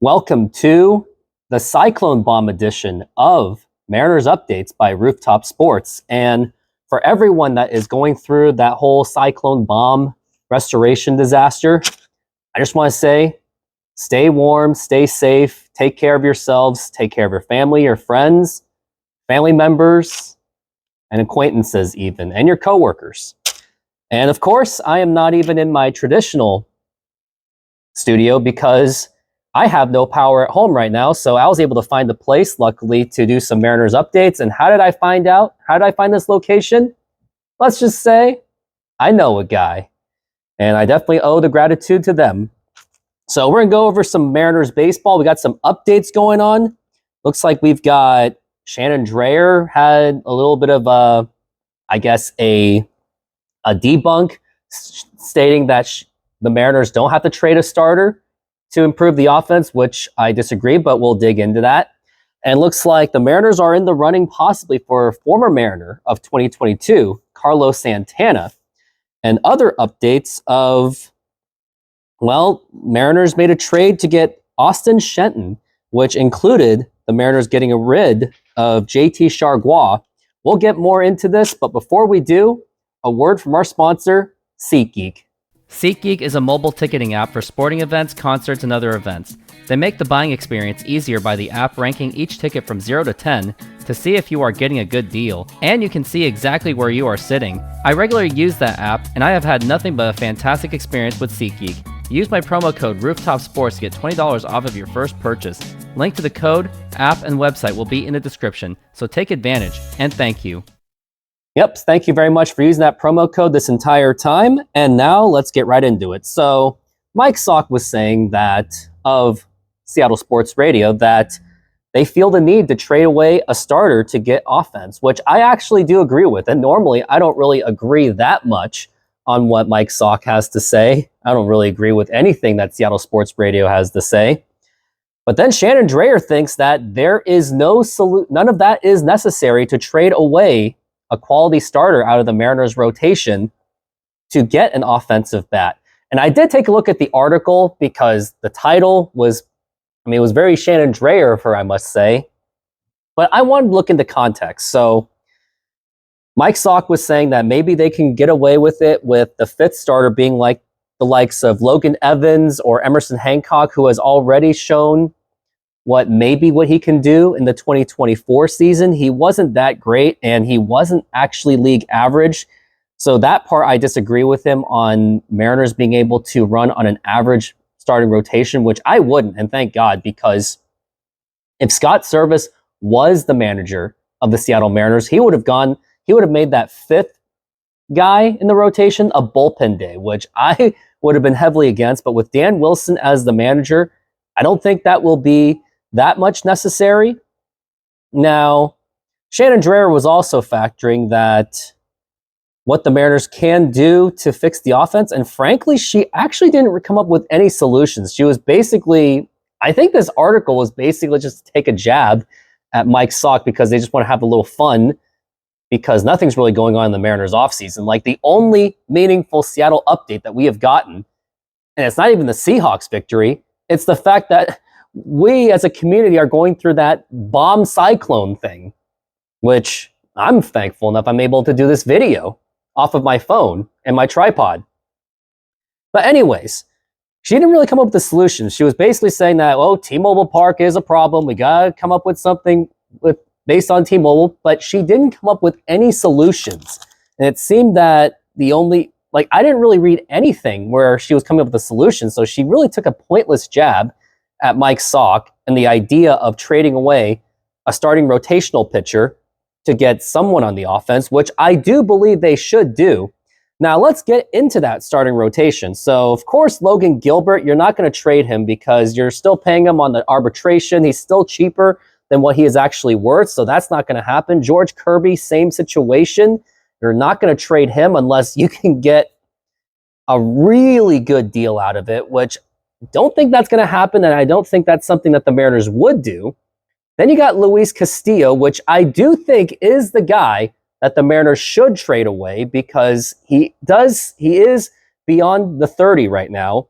Welcome to the Cyclone Bomb edition of Mariners Updates by Rooftop Sports. And for everyone that is going through that whole Cyclone Bomb restoration disaster, I just want to say, stay warm, stay safe, take care of yourselves, take care of your family, your friends, family members, and acquaintances even, and your coworkers. And of course, I am not even in my traditional studio because I have no power at home right now, so I was able to find a place, luckily, to do some Mariners updates. And how did I find out? How did I find this location? Let's just say I know a guy, and I definitely owe the gratitude to them. So we're going to go over some Mariners baseball. We got some updates going on. Looks like we've got Shannon Drayer had a little bit of a debunk stating that the Mariners don't have to trade a starter to improve the offense, which I disagree, but we'll dig into that. And it looks like the Mariners are in the running possibly for former Mariner of 2022, Carlos Santana. And other updates of, well, Mariners made a trade to get Austin Shenton, which included the Mariners getting rid of JT Chargois. We'll get more into this, but before we do, a word from our sponsor, SeatGeek. SeatGeek is a mobile ticketing app for sporting events, concerts, and other events. They make the buying experience easier by the app ranking each ticket from 0 to 10 to see if you are getting a good deal, and you can see exactly where you are sitting. I regularly use that app, and I have had nothing but a fantastic experience with SeatGeek. Use my promo code RoofTopSports to get $20 off of your first purchase. Link to the code, app, and website will be in the description, so take advantage, and thank you. Yep, thank you very much for using that promo code this entire time. And now let's get right into it. So Mike Salk was saying that of Seattle Sports Radio that they feel the need to trade away a starter to get offense, which I actually do agree with. And normally I don't really agree that much on what Mike Salk has to say. I don't really agree with anything that Seattle Sports Radio has to say. But then Shannon Drayer thinks that there is none of that is necessary to trade away a quality starter out of the Mariners rotation to get an offensive bat. And I did take a look at the article because the title was, it was very Shannon Drayer of her, I must say. But I wanted to look into context. So Mike Salk was saying that maybe they can get away with it with the fifth starter being like the likes of Logan Evans or Emerson Hancock, who has already shown what he can do in the 2024 season. He wasn't that great, and he wasn't actually league average. So that part, I disagree with him on Mariners being able to run on an average starting rotation, which I wouldn't, and thank God, because if Scott Servais was the manager of the Seattle Mariners, he would have made that fifth guy in the rotation a bullpen day, which I would have been heavily against. But with Dan Wilson as the manager, I don't think that will be that much necessary. Now, Shannon Drayer was also factoring that what the Mariners can do to fix the offense, and frankly, she actually didn't come up with any solutions. She was basically, I think this article was basically just to take a jab at Mike Salk because they just want to have a little fun because nothing's really going on in the Mariners offseason. Like, the only meaningful Seattle update that we have gotten, and it's not even the Seahawks victory, it's the fact that we as a community are going through that Bomb Cyclone thing, which I'm thankful enough I'm able to do this video off of my phone and my tripod. But anyways, she didn't really come up with a solution. She was basically saying that, T-Mobile Park is a problem. We got to come up with something based on T-Mobile, but she didn't come up with any solutions. And it seemed that I didn't really read anything where she was coming up with a solution. So she really took a pointless jab at Mike Salk and the idea of trading away a starting rotational pitcher to get someone on the offense, which I do believe they should do. Now, let's get into that starting rotation. So, of course, Logan Gilbert, you're not going to trade him because you're still paying him on the arbitration. He's still cheaper than what he is actually worth, so that's not going to happen. George Kirby, same situation. You're not going to trade him unless you can get a really good deal out of it, which don't think that's going to happen, and I don't think that's something that the Mariners would do. Then you got Luis Castillo, which I do think is the guy that the Mariners should trade away because he is beyond the 30 right now.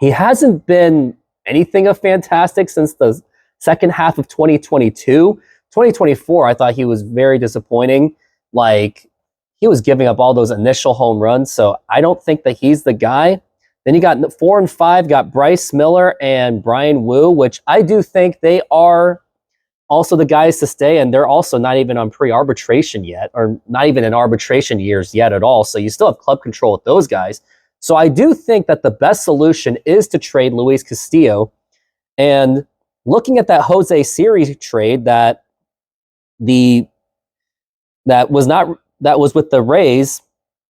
He hasn't been anything of fantastic since the second half of 2022. 2024, I thought he was very disappointing. Like, he was giving up all those initial home runs, so I don't think that he's the guy. Then you got 4 and 5, got Bryce Miller and Brian Wu, which I do think they are also the guys to stay, and they're also not even on pre-arbitration yet, or not even in arbitration years yet at all, so you still have club control with those guys. So I do think that the best solution is to trade Luis Castillo, and looking at that Jose Siri trade that was with the Rays,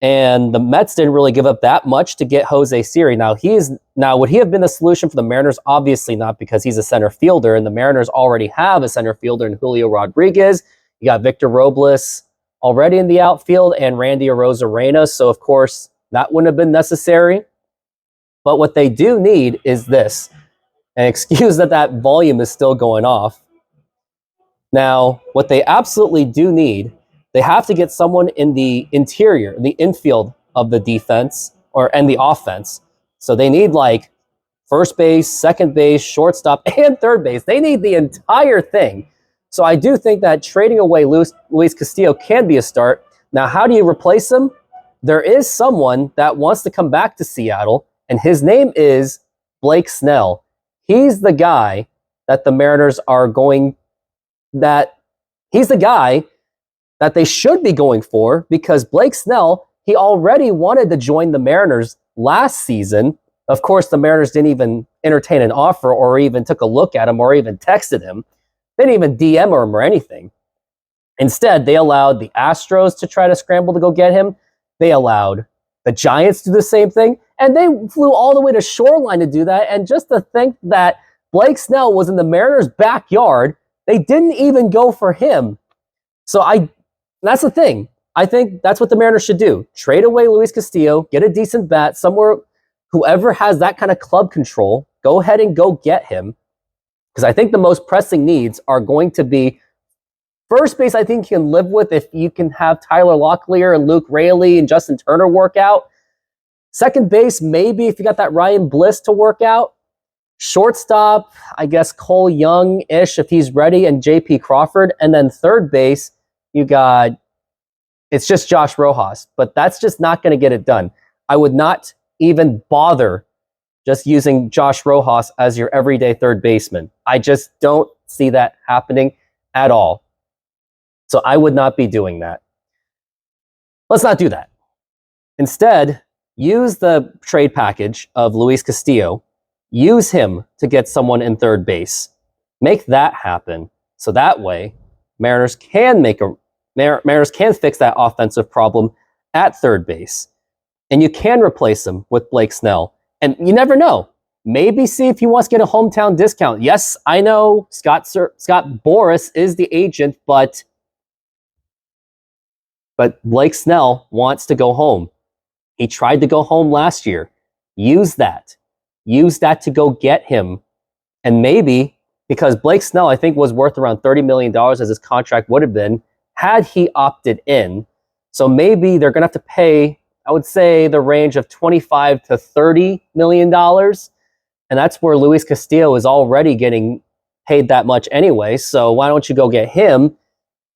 and the Mets didn't really give up that much to get Jose Siri. Now would he have been the solution for the Mariners? Obviously not, because he's a center fielder, and the Mariners already have a center fielder in Julio Rodriguez. You got Victor Robles already in the outfield and Randy Arozarena, so of course that wouldn't have been necessary. But what they do need is this, and excuse that volume is still going off. Now, what they absolutely do need, they have to get someone in the interior, the infield of the defense and the offense. So they need like first base, second base, shortstop, and third base. They need the entire thing. So I do think that trading away Luis Castillo can be a start. Now, how do you replace him? There is someone that wants to come back to Seattle, and his name is Blake Snell. He's the guy that the Mariners he's the guy that they should be going for, because Blake Snell, he already wanted to join the Mariners last season. Of course, the Mariners didn't even entertain an offer or even took a look at him or even texted him. They didn't even DM him or anything. Instead, they allowed the Astros to try to scramble to go get him. They allowed the Giants to do the same thing, and they flew all the way to Shoreline to do that. And just to think that Blake Snell was in the Mariners' backyard, they didn't even go for him. So that's the thing. I think that's what the Mariners should do. Trade away Luis Castillo, get a decent bat somewhere. Whoever has that kind of club control, go ahead and go get him. Because I think the most pressing needs are going to be first base. I think you can live with if you can have Tyler Locklear and Luke Raley and Justin Turner work out. Second base, maybe if you got that Ryan Bliss to work out. Shortstop, I guess Cole Young-ish if he's ready, and J.P. Crawford. And then third base, it's just Josh Rojas, but that's just not going to get it done. I would not even bother just using Josh Rojas as your everyday third baseman. I just don't see that happening at all. So I would not be doing that. Let's not do that. Instead, use the trade package of Luis Castillo. Use him to get someone in third base. Make that happen. So that way, Mariners can fix that offensive problem at third base. And you can replace him with Blake Snell. And you never know. Maybe see if he wants to get a hometown discount. Yes, I know Scott Boras is the agent, but Blake Snell wants to go home. He tried to go home last year. Use that. Use that to go get him. And maybe, because Blake Snell, I think, was worth around $30 million as his contract would have been had he opted in. So maybe they're going to have to pay, I would say, the range of $25 to $30 million. And that's where Luis Castillo is already getting paid that much anyway. So why don't you go get him?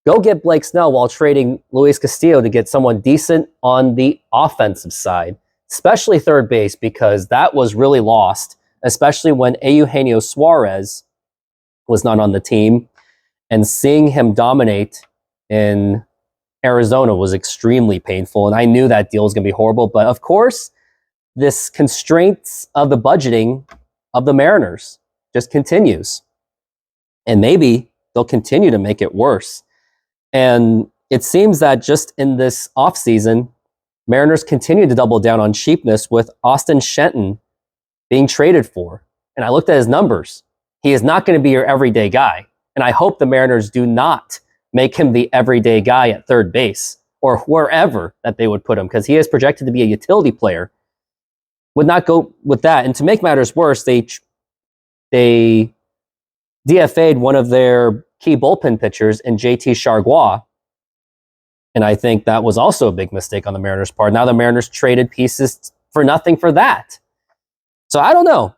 Go get Blake Snell while trading Luis Castillo to get someone decent on the offensive side, especially third base, because that was really lost, especially when Eugenio Suarez was not on the team. And seeing him dominate in Arizona was extremely painful. And I knew that deal was going to be horrible. But of course, this constraints of the budgeting of the Mariners just continues. And maybe they'll continue to make it worse. And it seems that just in this offseason, Mariners continue to double down on cheapness with Austin Shenton being traded for. And I looked at his numbers. He is not going to be your everyday guy. And I hope the Mariners do not make him the everyday guy at third base or wherever that they would put him, because he is projected to be a utility player. Would not go with that. And to make matters worse, they DFA'd one of their key bullpen pitchers in JT Chargois. And I think that was also a big mistake on the Mariners' part. Now the Mariners traded pieces for nothing for that. So I don't know.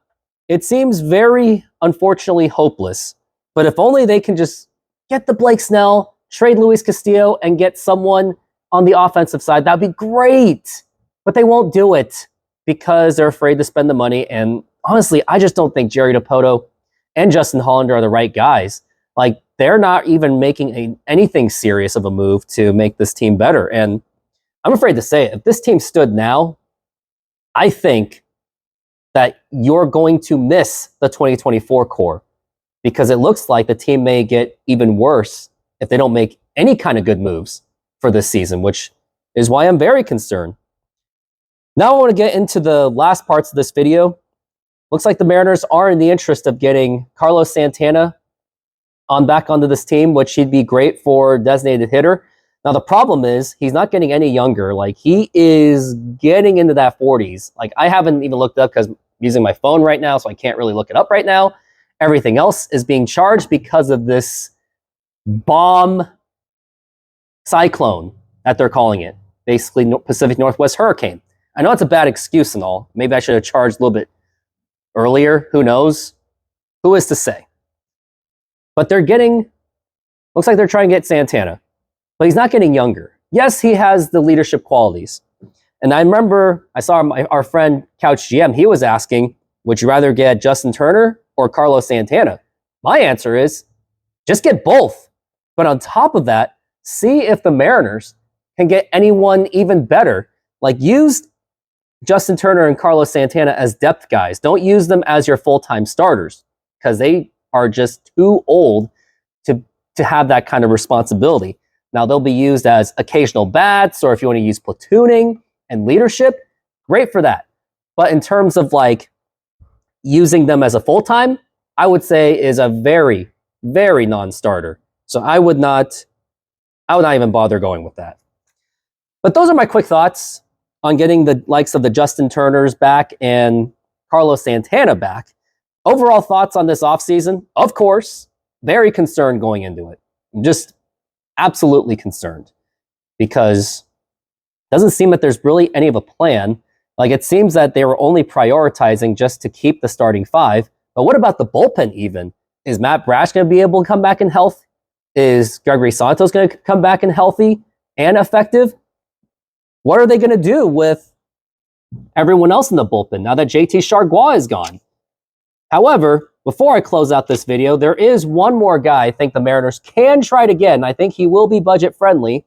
it seems very, unfortunately, hopeless. But if only they can just get the Blake Snell, trade Luis Castillo, and get someone on the offensive side, that'd be great. But they won't do it because they're afraid to spend the money. And honestly, I just don't think Jerry Dipoto and Justin Hollander are the right guys. Like, they're not even making anything serious of a move to make this team better. And I'm afraid to say it, if this team stood now, I think that you're going to miss the 2024 core, because it looks like the team may get even worse if they don't make any kind of good moves for this season, which is why I'm very concerned. Now I want to get into the last parts of this video. Looks like the Mariners are in the interest of getting Carlos Santana back onto this team, which he'd be great for designated hitter. Now the problem is he's not getting any younger. Like, he is getting into that 40s. Like, I haven't even looked up because I'm using my phone right now, so I can't really look it up right now. Everything else is being charged because of this bomb cyclone that they're calling it. Basically, Pacific Northwest hurricane. I know it's a bad excuse and all. Maybe I should have charged a little bit earlier. Who knows? Who is to say? But looks like they're trying to get Santana. But he's not getting younger. Yes, he has the leadership qualities. And I remember I saw our friend Couch GM. He was asking, would you rather get Justin Turner or Carlos Santana? My answer is, just get both. But on top of that, see if the Mariners can get anyone even better. Like, use Justin Turner and Carlos Santana as depth guys. Don't use them as your full-time starters, because they are just too old to have that kind of responsibility. Now, they'll be used as occasional bats, or if you want to use platooning and leadership, great for that. But in terms of like using them as a full-time, I would say is a very, very non-starter. So I would not even bother going with that. But those are my quick thoughts on getting the likes of the Justin Turners back and Carlos Santana back. Overall thoughts on this offseason, of course, very concerned going into it. Just absolutely concerned, because it doesn't seem that there's really any of a plan. Like, it seems that they were only prioritizing just to keep the starting five. But what about the bullpen even? Is Matt Brash going to be able to come back in health? Is Gregory Santos going to come back in healthy and effective? What are they going to do with everyone else in the bullpen now that JT Chargois is gone? However, before I close out this video, there is one more guy I think the Mariners can try to get, and I think he will be budget friendly,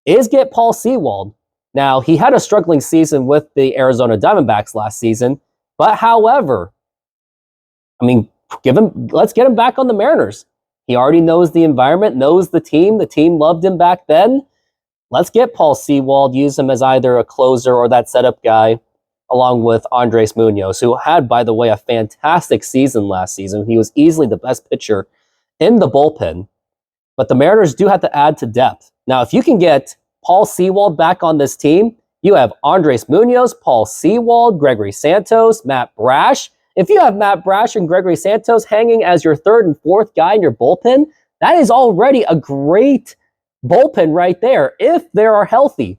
is get Paul Sewald. Now, he had a struggling season with the Arizona Diamondbacks last season, but however, I mean, let's get him back on the Mariners. He already knows the environment, knows the team. The team loved him back then. Let's get Paul Sewald, use him as either a closer or that setup guy, along with Andres Munoz, who had, by the way, a fantastic season last season. He was easily the best pitcher in the bullpen. But the Mariners do have to add to depth. Now, if you can get Paul Sewald back on this team, you have Andres Munoz, Paul Sewald, Gregory Santos, Matt Brash. If you have Matt Brash and Gregory Santos hanging as your third and fourth guy in your bullpen, that is already a great bullpen right there, if they are healthy.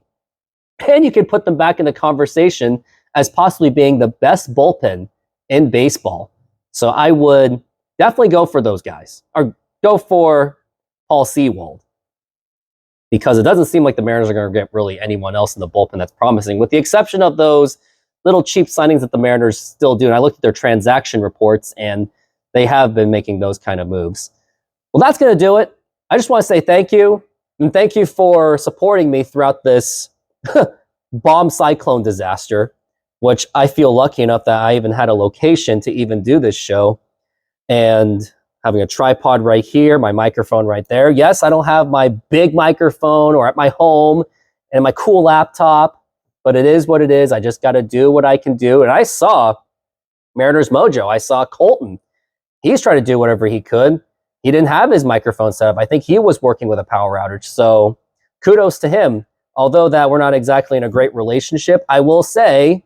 And you can put them back in the conversation as possibly being the best bullpen in baseball. So I would definitely go for those guys, or go for Paul Sewald, because it doesn't seem like the Mariners are going to get really anyone else in the bullpen that's promising, with the exception of those little cheap signings that the Mariners still do. And I looked at their transaction reports, and they have been making those kind of moves. Well, that's going to do it. I just want to say thank you, and thank you for supporting me throughout this bomb cyclone disaster, which I feel lucky enough that I even had a location to even do this show, and having a tripod right here, my microphone right there. Yes, I don't have my big microphone or at my home and my cool laptop, but it is what it is. I just got to do what I can do. And I saw Mariners Mojo. I saw Colton. He's trying to do whatever he could. He didn't have his microphone set up. I think he was working with a power outage. So kudos to him. Although that we're not exactly in a great relationship, I will say,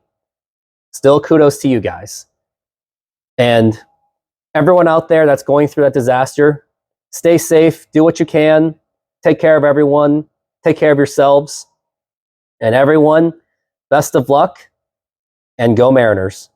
still kudos to you guys. And everyone out there that's going through that disaster, stay safe, do what you can, take care of everyone, take care of yourselves. And everyone, best of luck, and go Mariners.